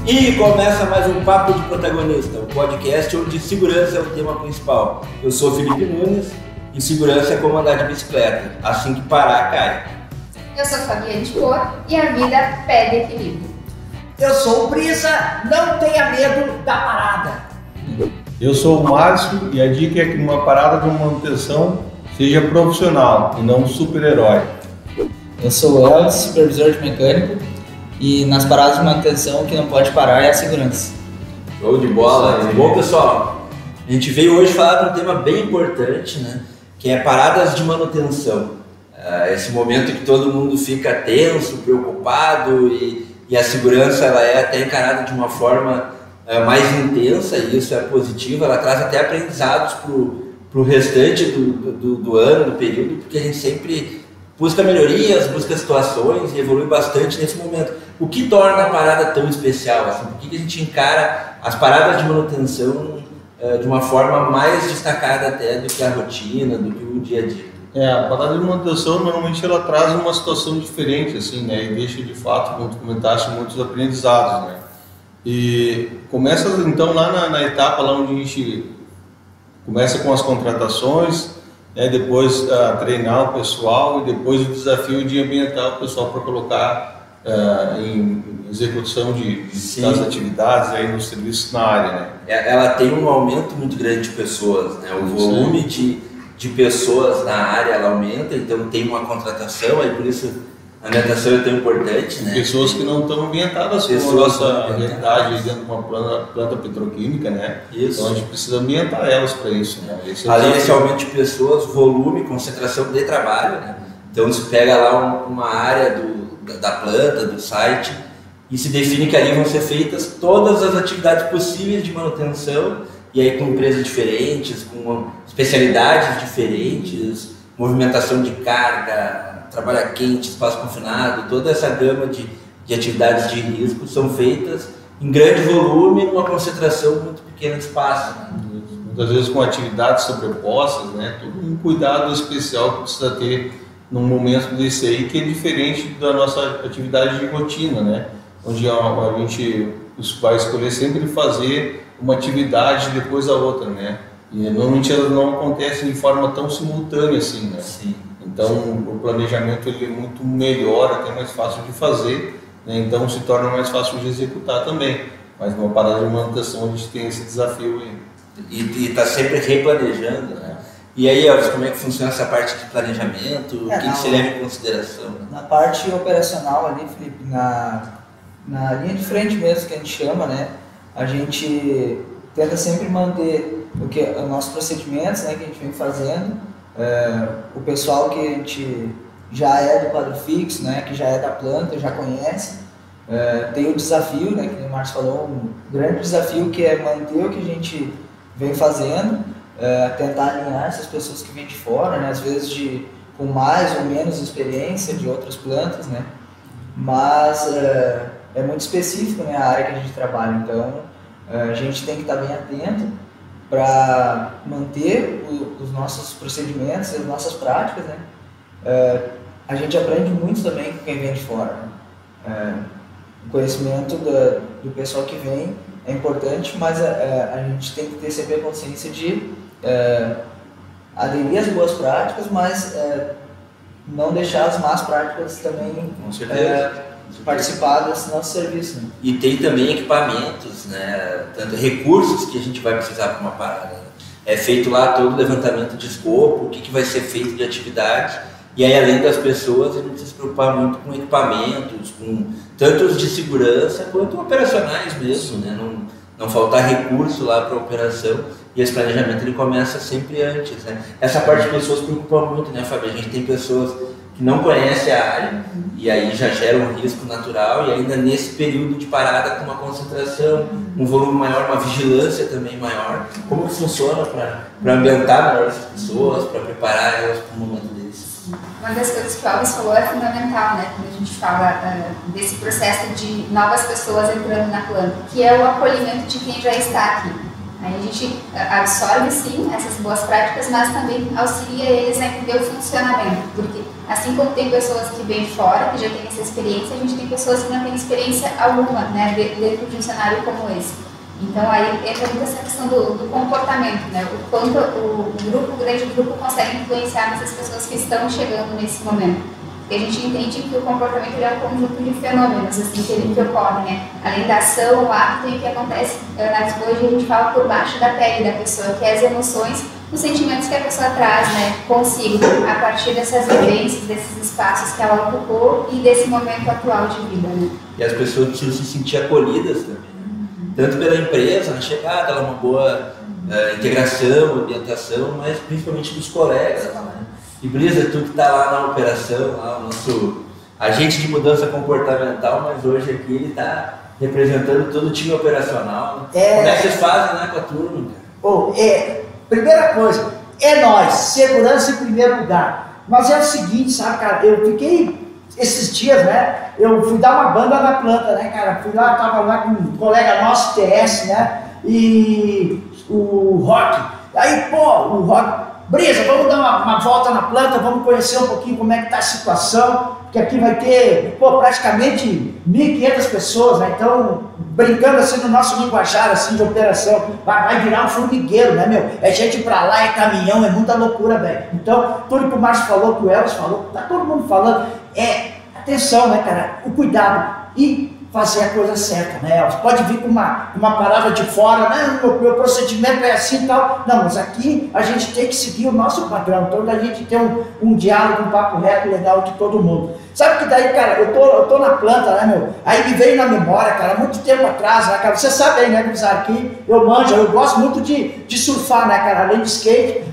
E começa mais um Papo de Protagonista, um podcast onde segurança é o tema principal. Eu sou Felipe Nunes e segurança é como andar de bicicleta, assim que parar, cai. Eu sou Fabiane Cor e a vida pede equilíbrio. Eu sou o Brisa, não tenha medo da parada. Eu sou o Márcio e a dica é que numa parada de manutenção seja profissional e não um super-herói. Eu sou o Elvis, supervisor de mecânico, e nas paradas de manutenção o que não pode parar é a segurança. Show de bola! Bom, pessoal, a gente veio hoje falar de um tema bem importante, né? Que é paradas de manutenção. Esse momento que todo mundo fica tenso, preocupado e a segurança ela é até encarada de uma forma mais intensa, e isso é positivo. Ela traz até aprendizados para o restante do ano, do período, porque a gente sempre busca melhorias, busca situações e evolui bastante nesse momento. O que torna a parada tão especial? Assim, por que a gente encara as paradas de manutenção de uma forma mais destacada até do que a rotina, do que o dia a dia? A parada de manutenção normalmente ela traz uma situação diferente, assim, né? E deixa de fato, como tu comentaste, muitos aprendizados, né? E começa então lá na etapa lá onde a gente começa com as contratações, depois treinar o pessoal e depois o desafio de ambientar o pessoal para colocar em execução das atividades aí nos serviços na área, né? Ela tem um aumento muito grande de pessoas, né? O volume de pessoas na área ela aumenta, então tem uma contratação, aí por isso a ambientação é tão importante, né? Pessoas que não estão ambientadas com a nossa realidade dentro de uma planta petroquímica, né? Isso. Então a gente precisa ambientar elas para isso, né? Além desse aumento de pessoas, volume, concentração de trabalho, né? Então se pega lá uma área da planta, do site, e se define que ali vão ser feitas todas as atividades possíveis de manutenção, e aí com empresas diferentes, com especialidades diferentes, movimentação de carga, trabalho quente, espaço confinado, toda essa gama de atividades de risco são feitas em grande volume, numa concentração muito pequena de espaço, né? Muitas vezes com atividades sobrepostas, né? Todo um cuidado especial que precisa ter num momento desse aí, que é diferente da nossa atividade de rotina, né? Onde a gente vai escolher sempre fazer uma atividade depois da outra, né? E normalmente elas não acontecem de forma tão simultânea assim, né? Sim. Então o planejamento ele é muito melhor, até mais fácil de fazer, né? Então se torna mais fácil de executar também. Mas numa parada de manutenção a gente tem esse desafio aí. E está sempre replanejando, né? E aí, Elvis, como é que funciona essa parte de planejamento? O que você leva em consideração? Né? Na parte operacional ali, Felipe, na linha de frente mesmo que a gente chama, né? A gente tenta sempre manter os nossos procedimentos, né, que a gente vem fazendo. O pessoal que a gente já é do quadro fixo, né, que já é da planta, já conhece. Tem o desafio, né, que o Márcio falou, um grande desafio que é manter o que a gente vem fazendo, tentar alinhar essas pessoas que vêm de fora, né, às vezes com mais ou menos experiência de outras plantas, né, mas é muito específico, né, a área que a gente trabalha, então a gente tem que estar bem atento para manter os nossos procedimentos e as nossas práticas, né. A gente aprende muito também com quem vem de fora, né. O conhecimento do pessoal que vem é importante, mas a gente tem que ter sempre a consciência de aderir às boas práticas, mas não deixar as más práticas também participar desse nosso serviço. Né? E tem também equipamentos, né? Tanto recursos que a gente vai precisar para uma parada. É feito lá todo o levantamento de escopo, o que vai ser feito de atividade, e aí além das pessoas a gente precisa se preocupar muito com equipamentos, com tanto os de segurança quanto operacionais mesmo, né? Não faltar recurso lá para a operação, e esse planejamento ele começa sempre antes, né? Essa parte de pessoas preocupa muito, né, Fábio? A gente tem pessoas que não conhecem a área e aí já gera um risco natural, e ainda nesse período de parada com uma concentração, um volume maior, uma vigilância também maior. Como que funciona para ambientar melhor essas pessoas, para preparar elas para um momento desse? Uma das coisas que o Elvis falou é fundamental, né, quando a gente fala desse processo de novas pessoas entrando na planta, que é o acolhimento de quem já está aqui. Aí a gente absorve, sim, essas boas práticas, mas também auxilia eles a entender o funcionamento, porque assim como tem pessoas que vêm fora, que já têm essa experiência, a gente tem pessoas que não têm experiência alguma, né, dentro de um cenário como esse. Então aí entra muito essa questão do comportamento, né, o quanto o grande grupo consegue influenciar nessas pessoas que estão chegando nesse momento. E a gente entende que o comportamento é um conjunto de fenômenos assim, que ocorrem, né? Além da ação, o ato, tem o que acontece na psicologia, a gente fala por baixo da pele da pessoa, que é as emoções, os sentimentos que a pessoa traz, né, consigo, a partir dessas vivências, desses espaços que ela ocupou e desse momento atual de vida. Né? E as pessoas precisam se sentir acolhidas também, né? Tanto pela empresa, na chegada, ela é uma boa integração, ambientação, mas principalmente dos colegas. Né? E Brisa, tu que está lá na operação, lá o nosso agente de mudança comportamental, mas hoje aqui ele está representando todo o time operacional. Como é que vocês fazem, né, com a turma? Primeira coisa, é nós, segurança em primeiro lugar. Mas é o seguinte, sabe, cara, eu fiquei esses dias, né, eu fui dar uma banda na planta, né, cara, fui lá, tava lá com um colega nosso, TS, né, e o Rock. Aí, pô, o Rock... Brisa, vamos dar uma volta na planta, vamos conhecer um pouquinho como é que está a situação, porque aqui vai ter, praticamente 1.500 pessoas, né? Então, brincando assim no nosso linguajar assim, de operação, vai virar um formigueiro, né, meu? É gente pra lá, é caminhão, é muita loucura, velho. Então, tudo que o Márcio falou, que o Elos falou, tá todo mundo falando, atenção, né, cara, o cuidado e fazer a coisa certa, né? Você pode vir com uma palavra de fora, né? Meu procedimento é assim e tal. Não, mas aqui a gente tem que seguir o nosso padrão. Então a gente tem um diálogo, um papo reto legal de todo mundo. Sabe que daí, cara, eu tô na planta, né, meu? Aí me veio na memória, cara, muito tempo atrás, né, cara? Você sabe aí, né, Guizar, que eu manjo, eu gosto muito de surfar, né, cara? Além de skate,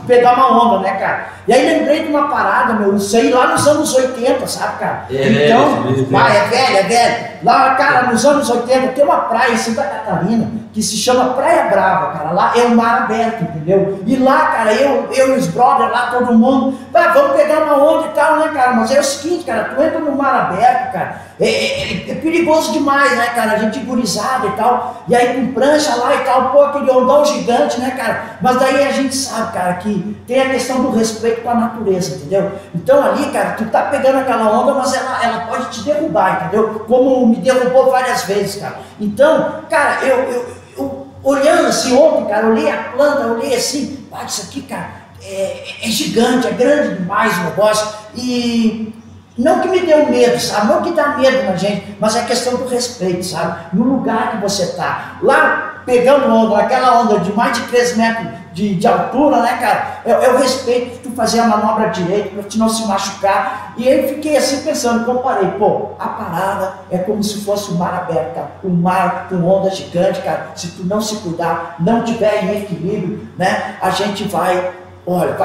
pegar uma onda, né, cara? E aí lembrei de uma parada, meu, isso aí lá nos anos 80, sabe, cara? É velho. Lá, cara, nos anos 80, tem uma praia em Santa Catarina que se chama Praia Brava, cara. Lá é um mar aberto, entendeu? E lá, cara, eu e os brothers lá, todo mundo, vamos pegar uma onda e tal, né, cara? Mas é o seguinte, cara, tu entra no mar aberto, cara, é perigoso demais, né, cara? A gente gurizada e tal, e aí com prancha lá e tal, pô, aquele ondão gigante, né, cara? Mas daí a gente sabe, cara, que tem a questão do respeito com a natureza, entendeu? Então ali, cara, tu tá pegando aquela onda, mas ela pode te derrubar, entendeu? Como me derrubou várias vezes, cara. Então, cara, eu olhando assim ontem, cara, olhei a planta, olhei assim, isso aqui, cara, é gigante, é grande demais o negócio, e não que me deu medo, sabe, não que dá medo na gente, mas é questão do respeito, sabe, no lugar que você tá, lá pegando onda, aquela onda de mais de 3 metros de altura, né, cara, é o respeito de tu fazer a manobra direito, pra te não se machucar. E eu fiquei assim pensando, comparei, a parada é como se fosse um mar aberto, cara, um mar com onda gigante, cara, se tu não se cuidar, não tiver em equilíbrio, né, a gente vai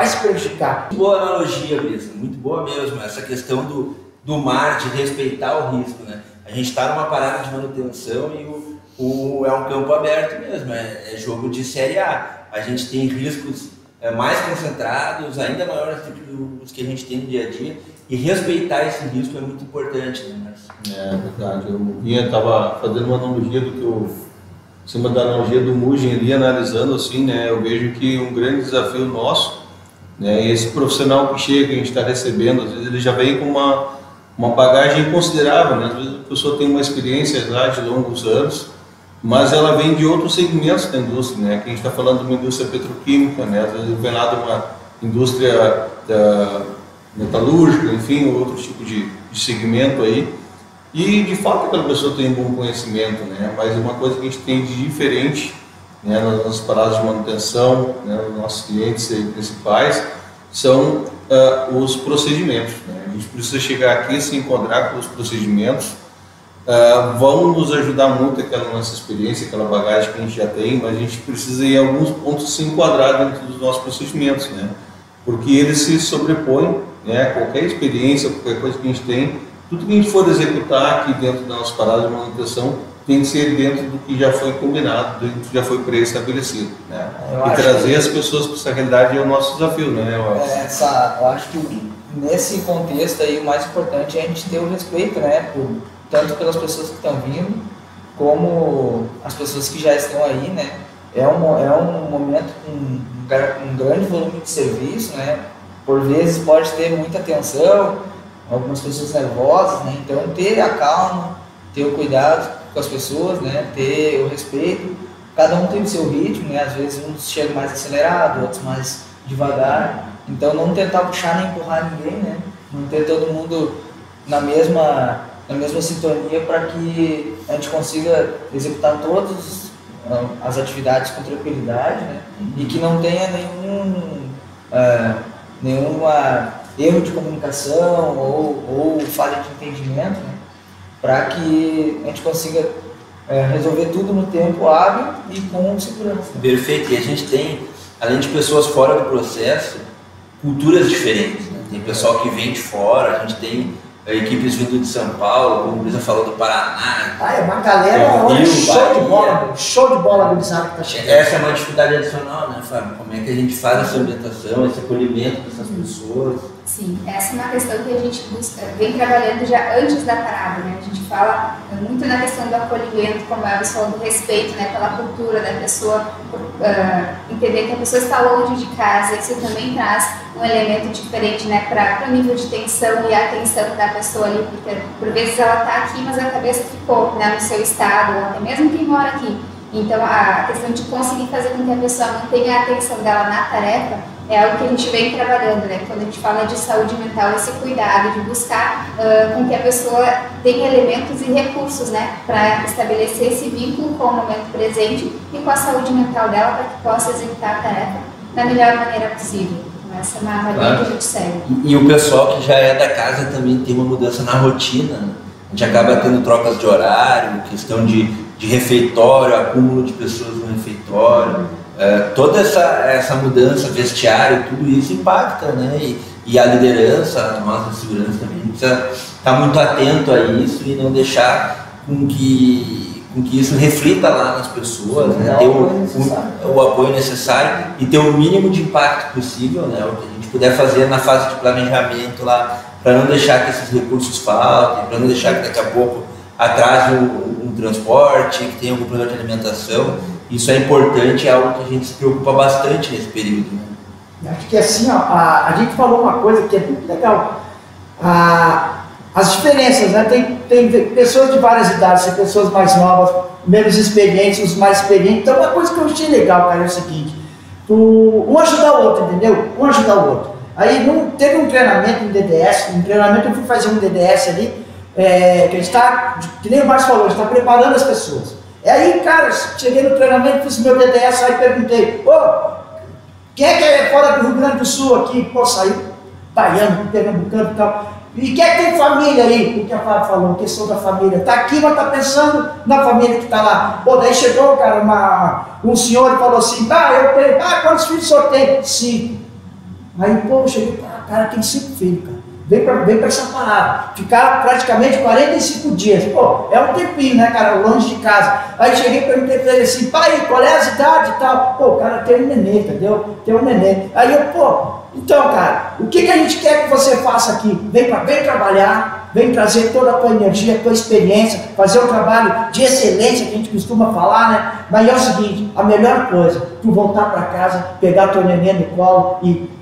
se prejudicar. Muito boa analogia, Brisa, muito boa mesmo, essa questão do mar, de respeitar o risco, né, a gente está numa parada de manutenção e é um campo aberto mesmo, é jogo de Série A. A gente tem riscos mais concentrados, ainda maiores do que os que a gente tem no dia a dia, e respeitar esse risco é muito importante, né, Márcio? É verdade, eu estava fazendo uma analogia em cima da analogia do Mugen ali, analisando assim, né, eu vejo que um grande desafio nosso, né, esse profissional que chega, que a gente está recebendo, às vezes ele já vem com uma bagagem considerável, né, às vezes a pessoa tem uma experiência lá de longos anos, mas ela vem de outros segmentos da indústria, né? Aqui a gente está falando de uma indústria petroquímica, né? Às vezes vem lá de uma indústria metalúrgica, enfim, outro tipo de segmento aí. E de fato aquela pessoa tem um bom conhecimento, né? Mas uma coisa que a gente tem de diferente, né, nas paradas de manutenção, né, nos nossos clientes principais, são os procedimentos, né? A gente precisa chegar aqui e se enquadrar com os procedimentos. Vão nos ajudar muito aquela nossa experiência, aquela bagagem que a gente já tem, mas a gente precisa em alguns pontos se enquadrar dentro dos nossos procedimentos, né? Porque eles se sobrepõem, né? Qualquer experiência, qualquer coisa que a gente tem, tudo que a gente for executar aqui dentro da nossa parada de manutenção tem que ser dentro do que já foi combinado, do que já foi pré-estabelecido, né? E trazer as pessoas para essa realidade é o nosso desafio, né? Eu acho que nesse contexto aí o mais importante é a gente ter o respeito, né? Tanto pelas pessoas que estão vindo, como as pessoas que já estão aí, né? é um momento com um grande volume de serviço, né? Por vezes pode ter muita tensão, algumas pessoas nervosas, né? Então ter a calma, ter o cuidado com as pessoas, né? Ter o respeito. Cada um tem o seu ritmo, né? Às vezes uns chegam mais acelerado, outros mais devagar. Então não tentar puxar nem empurrar ninguém, né? Manter todo mundo na mesma sintonia para que a gente consiga executar todas as atividades com tranquilidade, né? E que não tenha nenhuma erro de comunicação ou falha de entendimento, né? Para que a gente consiga resolver tudo no tempo hábil e com segurança. Perfeito. E a gente tem, além de pessoas fora do processo, culturas diferentes, né? Tem pessoal que vem de fora, a gente tem equipes vindo de São Paulo, como o Brisa falou, do Paraná. É uma galera show de bola, gurizada que tá chegando. Essa é uma dificuldade adicional, né, Fábio? Como é que a gente faz essa ambientação, esse acolhimento dessas pessoas? Sim, essa é uma questão que a gente vem trabalhando já antes da parada, né? A gente fala muito na questão do acolhimento, como a Elvis falou, do respeito, né, pela cultura da pessoa, entender que a pessoa está longe de casa. Isso também traz um elemento diferente, né, para o nível de tensão e a atenção da pessoa ali, porque por vezes ela está aqui, mas a cabeça ficou, né, no seu estado, ou até mesmo quem mora aqui. Então a questão de conseguir fazer com que a pessoa mantenha a atenção dela na tarefa é algo que a gente vem trabalhando, né? Quando a gente fala de saúde mental, esse cuidado de buscar com que a pessoa tenha elementos e recursos, né, para estabelecer esse vínculo com o momento presente e com a saúde mental dela para que possa executar a tarefa da melhor maneira possível. Essa é uma linha que a gente segue. E o pessoal que já é da casa também tem uma mudança na rotina, né? A gente acaba tendo trocas de horário, questão de refeitório, acúmulo de pessoas no refeitório. Toda essa mudança, vestiário, tudo isso impacta, né? E a liderança, a nossa segurança também precisa estar muito atento a isso e não deixar com que isso reflita lá nas pessoas, né? Ter o apoio necessário e ter o mínimo de impacto possível, né? O que a gente puder fazer na fase de planejamento lá, para não deixar que esses recursos faltem, para não deixar que daqui a pouco atrase um transporte, que tenha algum problema de alimentação. Isso é importante, é algo que a gente se preocupa bastante nesse período, né? Acho que assim, ó, a gente falou uma coisa que é muito legal. As diferenças, né? Tem pessoas de várias idades, tem pessoas mais novas, menos experientes, os mais experientes. Então, uma coisa que eu achei legal, cara, é o seguinte: um ajudar o outro, entendeu? Um ajudar o outro. Aí teve um treinamento em DDS, eu fui fazer um DDS ali, que a gente está, que nem o Márcio falou, a gente está preparando as pessoas. Aí, cara, cheguei no treinamento, fiz meu DDS, aí perguntei: quem é que é fora do Rio Grande do Sul aqui? Pô, saiu baiano, pernambucano e tal. E quem é que tem família aí? Porque a Fábio falou, questão da família. Tá aqui, mas tá pensando na família que tá lá. Pô, daí chegou, cara, um senhor e falou assim: eu tenho. Quantos filhos o senhor tem? 5. Aí, pô, eu cheguei, cara, tem 5 filhos, cara. Vem pra essa parada. Ficar praticamente 45 dias. Pô, é um tempinho, né, cara, longe de casa. Aí cheguei e perguntei pra ele assim: pai, qual é as idades e tal? Pô, cara, tem um neném, entendeu? Tem um neném. Aí eu, então, cara, o que a gente quer que você faça aqui? Vem trabalhar, vem trazer toda a tua energia, a tua experiência, fazer um trabalho de excelência que a gente costuma falar, né? Mas é o seguinte: a melhor coisa, tu voltar pra casa, pegar teu neném no colo e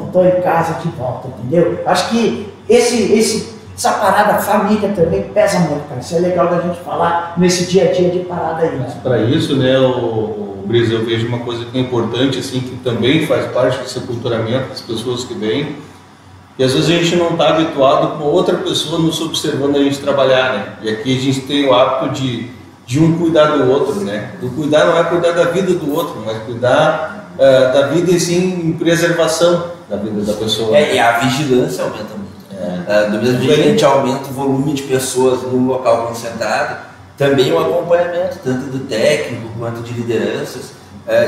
estou em casa de volta, entendeu? Acho que essa parada família também pesa muito, cara. Isso é legal da gente falar nesse dia a dia de parada aí. Né? Para isso, né, o Brisa, eu vejo uma coisa que é importante, assim, que também faz parte desse aculturamento das pessoas que vêm. E às vezes a gente não está habituado com outra pessoa nos observando a gente trabalhar, né? E aqui a gente tem o hábito de um cuidar do outro, né? O cuidar não é cuidar da vida do outro, mas cuidar da vida e sim em preservação da vida da pessoa. E a vigilância aumenta muito. Do mesmo jeito que a gente aumenta o volume de pessoas no local concentrado, também o acompanhamento, tanto do técnico quanto de lideranças,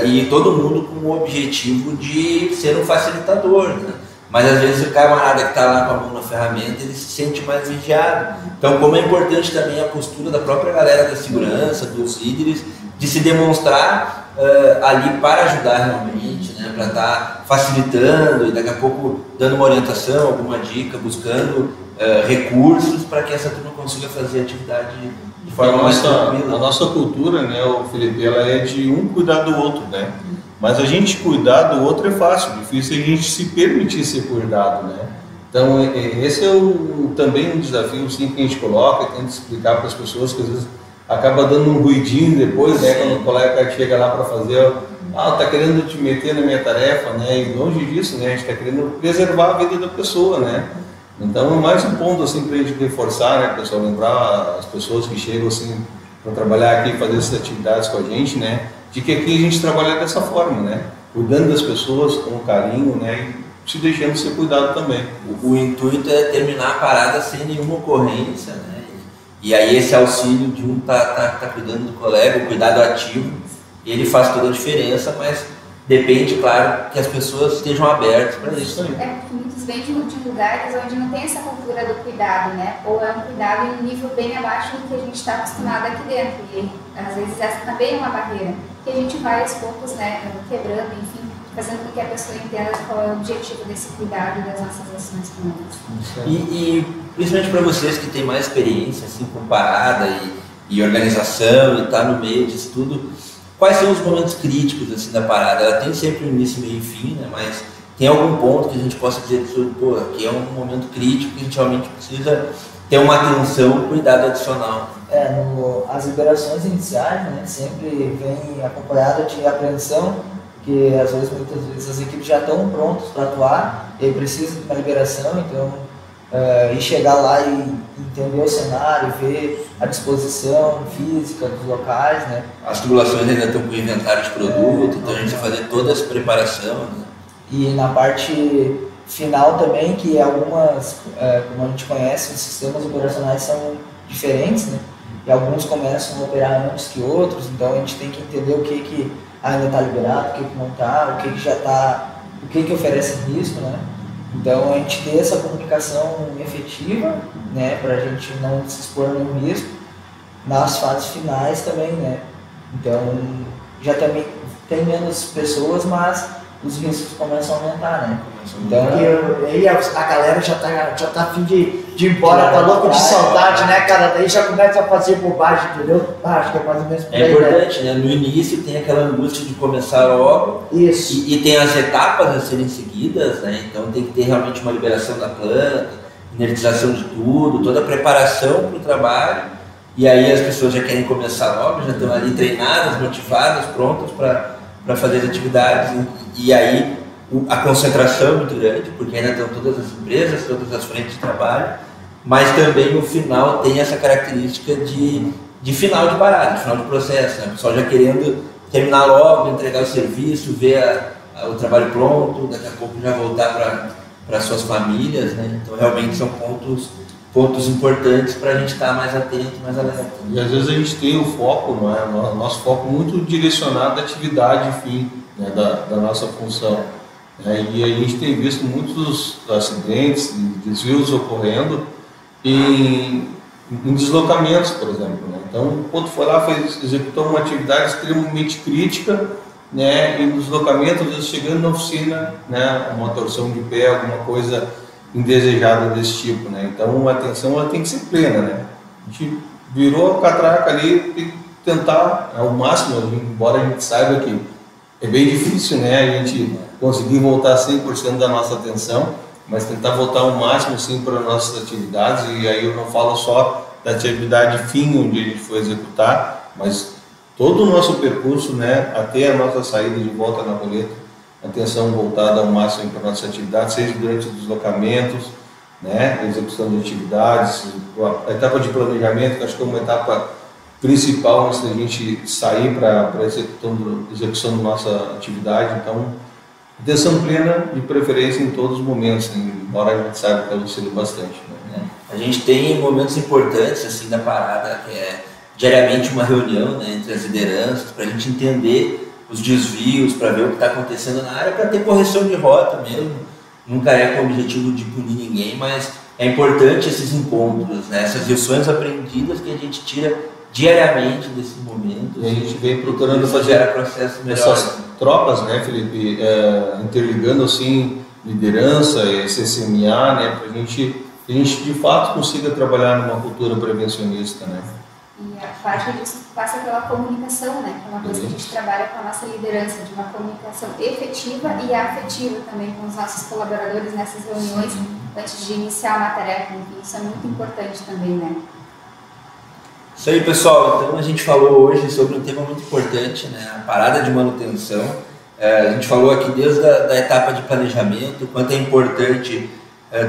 e todo mundo com o objetivo de ser um facilitador, né? Mas às vezes o camarada que está lá com a mão na ferramenta, ele se sente mais vigiado. Então, como é importante também a postura da própria galera da segurança, dos líderes, de se demonstrar ali para ajudar realmente, né? Para estar facilitando e daqui a pouco dando uma orientação, alguma dica, buscando recursos para que essa turma consiga fazer a atividade de A nossa cultura, né, o Felipe, ela é de um cuidar do outro, né? Mas a gente cuidar do outro é fácil, difícil a gente se permitir ser cuidado, né? Então, esse é também um desafio sim, que a gente coloca, tenta explicar para as pessoas que às vezes acaba dando um ruidinho depois, né? Quando o colega chega lá para fazer, tá querendo te meter na minha tarefa, né? E longe disso, né? A gente está querendo preservar a vida da pessoa, né? Então, mais um ponto assim para a gente reforçar, né, pessoal, lembrar as pessoas que chegam assim para trabalhar aqui, fazer essas atividades com a gente, né? De que aqui a gente trabalha dessa forma, né? Cuidando das pessoas com carinho, né? E se deixando ser cuidado também. O intuito é terminar a parada sem nenhuma ocorrência, né? E aí esse auxílio de um tá cuidando do colega, o cuidado ativo, ele faz toda a diferença, mas depende, claro, que as pessoas estejam abertas para isso. Porque muitos vêm de lugares onde não tem essa cultura do cuidado, né? Ou é um cuidado em um nível bem abaixo do que a gente está acostumado aqui dentro. E às vezes essa também é uma barreira que a gente vai aos poucos, né, quebrando, enfim, fazendo com que a pessoa entenda qual é o objetivo desse cuidado e das nossas ações com elas. E principalmente para vocês que têm mais experiência assim, com parada e organização e tá no meio disso tudo, quais são os momentos críticos assim, da parada? Ela tem sempre um início, meio e fim, né? Mas tem algum ponto que a gente possa dizer que pô, aqui é um momento crítico que a gente realmente precisa ter uma atenção, um cuidado adicional? As liberações iniciais, né, sempre vem acompanhada de apreensão, porque às vezes, muitas vezes as equipes já estão prontas para atuar e precisa de uma liberação, então e chegar lá e entender o cenário, ver a disposição física dos locais, né? As tubulações ainda estão com inventário de produto, então a gente vai fazer toda essa preparação, né? E na parte final também, que algumas, como a gente conhece, os sistemas operacionais são diferentes, né? E alguns começam a operar antes que outros, então a gente tem que entender o que ainda está liberado, o que não está, o que já está, o que oferece risco, né? Então a gente ter essa comunicação efetiva, né, para a gente não se expor a nenhum risco nas fases finais também, né? Então já também tem menos pessoas, mas os riscos começam a aumentar, né? Então aí a galera já tá a fim de ir embora, tá louco de saudade, né, cara? Daí já começa a fazer bobagem, entendeu? Acho que é mais ou menos por aí. É importante, né? No início tem aquela angústia de começar logo. Isso. E tem as etapas a serem seguidas, né? Então tem que ter realmente uma liberação da planta, inertização de tudo, toda a preparação para o trabalho. E aí as pessoas já querem começar logo, já estão ali treinadas, motivadas, prontas para fazer as atividades. E aí a concentração é muito grande, porque ainda estão todas as empresas, todas as frentes de trabalho, mas também no final tem essa característica de final de parada, de final de processo, né? O pessoal já querendo terminar logo, entregar o serviço, ver o trabalho pronto, daqui a pouco já voltar para suas famílias, né? Então realmente são pontos importantes para a gente estar mais atento, mais alerta. E às vezes a gente tem o foco, não é? O nosso foco muito direcionado à atividade fim, né, da nossa função. E a gente tem visto muitos acidentes, desvios ocorrendo em deslocamentos, por exemplo, né? Então, quando foi lá, executou uma atividade extremamente crítica, né, e no deslocamento, às vezes chegando na oficina, né, uma torção de pé, alguma coisa indesejada desse tipo, né? Então, a atenção ela tem que ser plena, né? A gente virou a catraca ali, tem que tentar ao máximo, embora a gente saiba que é bem difícil, né, a gente conseguir voltar 100% da nossa atenção, mas tentar voltar ao máximo sim para as nossas atividades. E aí eu não falo só da atividade fim onde a gente foi executar, mas todo o nosso percurso, né, até a nossa saída de volta na roleta, atenção voltada ao máximo para a nossa atividade, seja durante os deslocamentos, né, execução de atividades, a etapa de planejamento, que acho que é uma etapa principal antes da gente sair para a execução da nossa atividade. Então, atenção plena, de preferência em todos os momentos, né? Embora a gente saiba que ela auxilia bastante, né? A gente tem momentos importantes assim da parada, que é diariamente uma reunião, né, entre as lideranças, para a gente entender os desvios, para ver o que está acontecendo na área, para ter correção de rota mesmo. Nunca é com o objetivo de punir ninguém, mas é importante esses encontros, né, essas lições aprendidas que a gente tira diariamente desse momento. E a gente vem procurando fazer processos melhores. Essas tropas, né, Felipe, interligando assim liderança e CCMA, né, para a gente de fato consiga trabalhar numa cultura prevencionista, né? E parte disso passa pela comunicação, né? Que é uma coisa que a gente trabalha com a nossa liderança, de uma comunicação efetiva e afetiva também com os nossos colaboradores nessas reuniões antes de iniciar uma tarefa. Enfim, isso é muito importante também, né? Isso aí, pessoal. Então a gente falou hoje sobre um tema muito importante, né? A parada de manutenção. A gente falou aqui desde a etapa de planejamento, o quanto é importante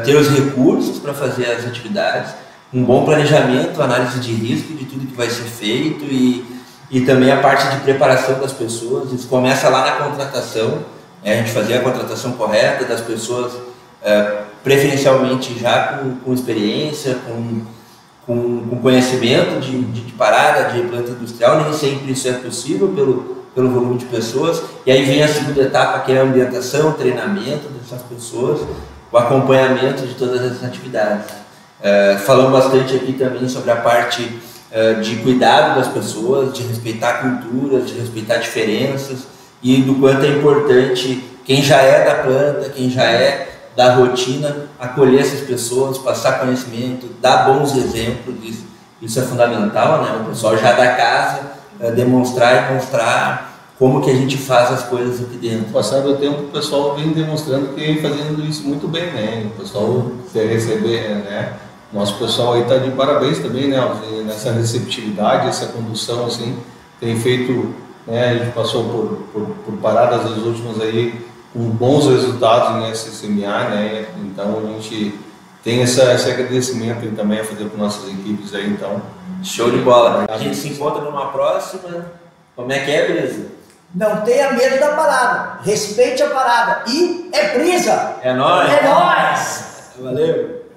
ter os recursos para fazer as atividades, um bom planejamento, análise de risco de tudo que vai ser feito e também a parte de preparação das pessoas. Isso começa lá na contratação, a gente fazer a contratação correta das pessoas, preferencialmente já com experiência, com conhecimento de parada, de planta industrial. Nem sempre isso é possível pelo volume de pessoas. E aí vem a segunda etapa, que é a ambientação, o treinamento dessas pessoas, o acompanhamento de todas essas atividades. Falamos bastante aqui também sobre a parte de cuidado das pessoas, de respeitar culturas, de respeitar diferenças e do quanto é importante quem já é da planta, quem já é da rotina, acolher essas pessoas, passar conhecimento, dar bons exemplos. Isso é fundamental, né? O pessoal já da casa demonstrar e mostrar como que a gente faz as coisas aqui dentro. Passado o tempo, o pessoal vem demonstrando que vem fazendo isso muito bem, né? O pessoal quer receber, né? Nosso pessoal aí está de parabéns também, né? Nessa receptividade, essa condução, assim, tem feito, né? A gente passou por paradas as últimas aí com bons resultados em SSMA, né? Então a gente tem esse agradecimento aí também a fazer para nossas equipes aí, então. Show de bola. A gente se encontra numa próxima. Como é que é, Brisa? Não tenha medo da parada, respeite a parada e é brisa! É nóis! É nóis! Valeu!